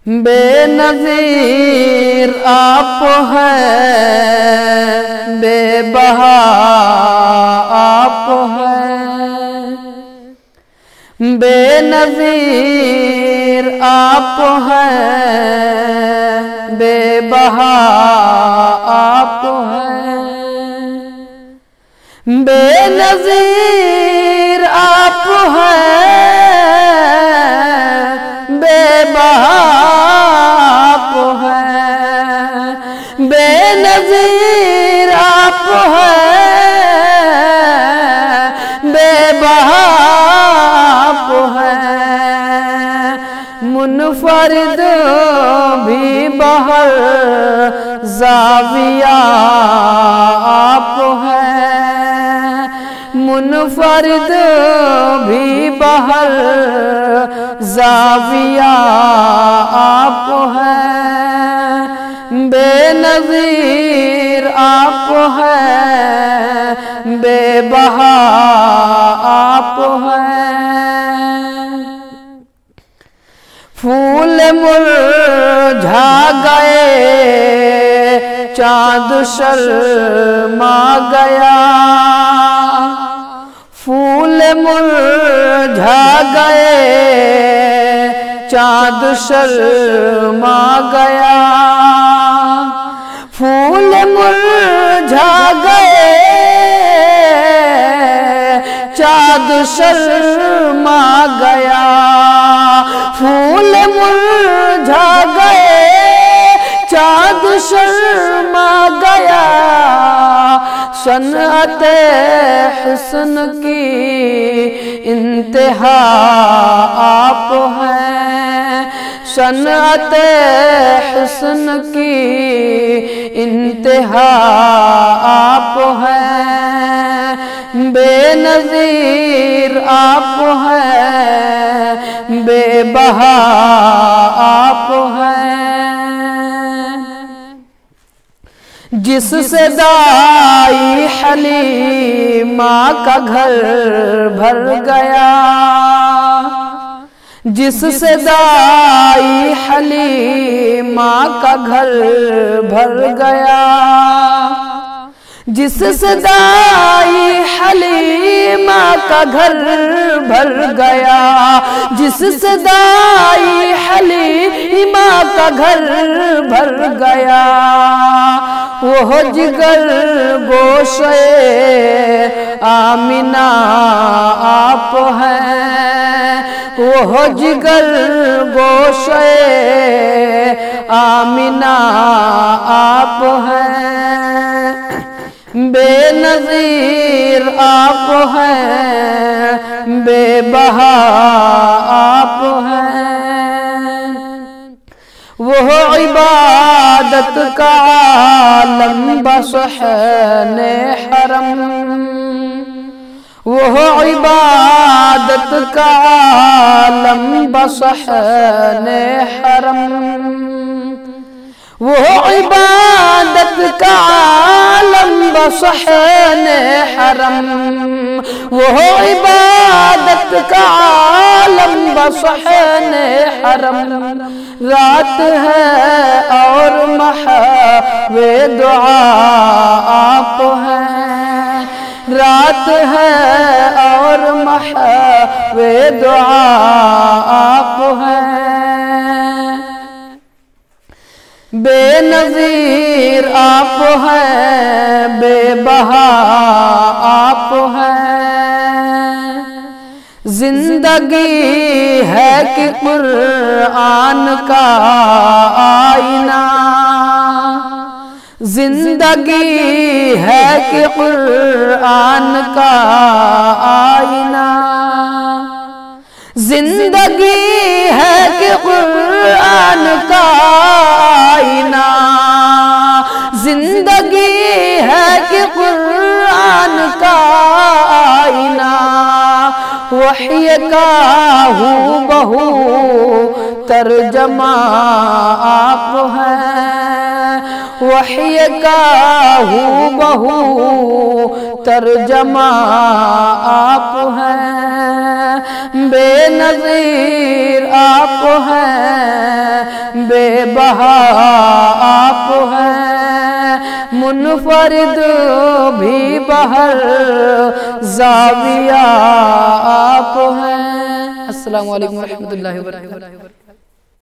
بے نظیر آپ ہیں، بے بہا آپ ہیں، بے نظیر آپ ہیں، بے بہا آپ ہیں، بے نظیر آپ ہیں، بے بہا آپ ہیں، بے نظیر آپ ہیں، بے بہا آپ ہیں، منفرد بھی بہر زاویہ آپ ہیں، منفرد بھی بہر زاویہ آپ ہیں، بے نظیر آپ ہیں، بے بہا آپ ہیں، پھول مرجھا گئے چاند شرما گیا، پھول مرجھا گئے چاند شرما گیا، پھول مرجھا گئے چاند شرما گیا، پھول مرجھا گئے چاند شرما گیا، صنعت حسن کی انتہا آپ ہیں، صنعت حسن کی انتہا آپ ہیں، بے نظیر آپ ہیں، بے بہا آپ ہیں، جس سے دائی حلیمہ کا گھر بھر گیا، جس سے دائی حلیمہ کا گھر بھر گیا، جس سے دائی حلیمہ کا گھر بھر گیا، جس سے دائی حلیمہ کا گھر بھر گیا، وہ جگر گوشے آمنہ آپ ہیں، وہ جگر گوشے آمنہ آپ ہیں، بے نظیر آپ ہیں، بے بہا آپ ہیں، وہ عبادت کا عالم بصحن حرم، وہ عبادت کا عالم بصحن حرم، وہ عبادت کا عالم بصحن حرم، وہ عبادت کا عالم بصحن حرم، رات ہے اور محو دعا آپ ہیں، رات ہے اور محو دعا آپ ہیں، بے نظیر آپ ہیں، بے بہا آپ ہیں، زندگی ہے کہ قرآن کا آئینہ، زندگی ہے کہ قرآن کا آئینہ، زندگی ہے کہ قرآن کا آئینہ، زندگی ہے کہ قرآن کا آئینہ، وحی کا ہو بہو ترجمہ آپ ہیں، وحی کا ہو بہو ترجمہ آپ ہیں، بے نظیر آپ ہیں، بے بہا آپ ہیں، منفرد بھی بہر زاویہ آپ ہیں۔ السلام علیکم ورحمۃ اللہ وبرکاتہ۔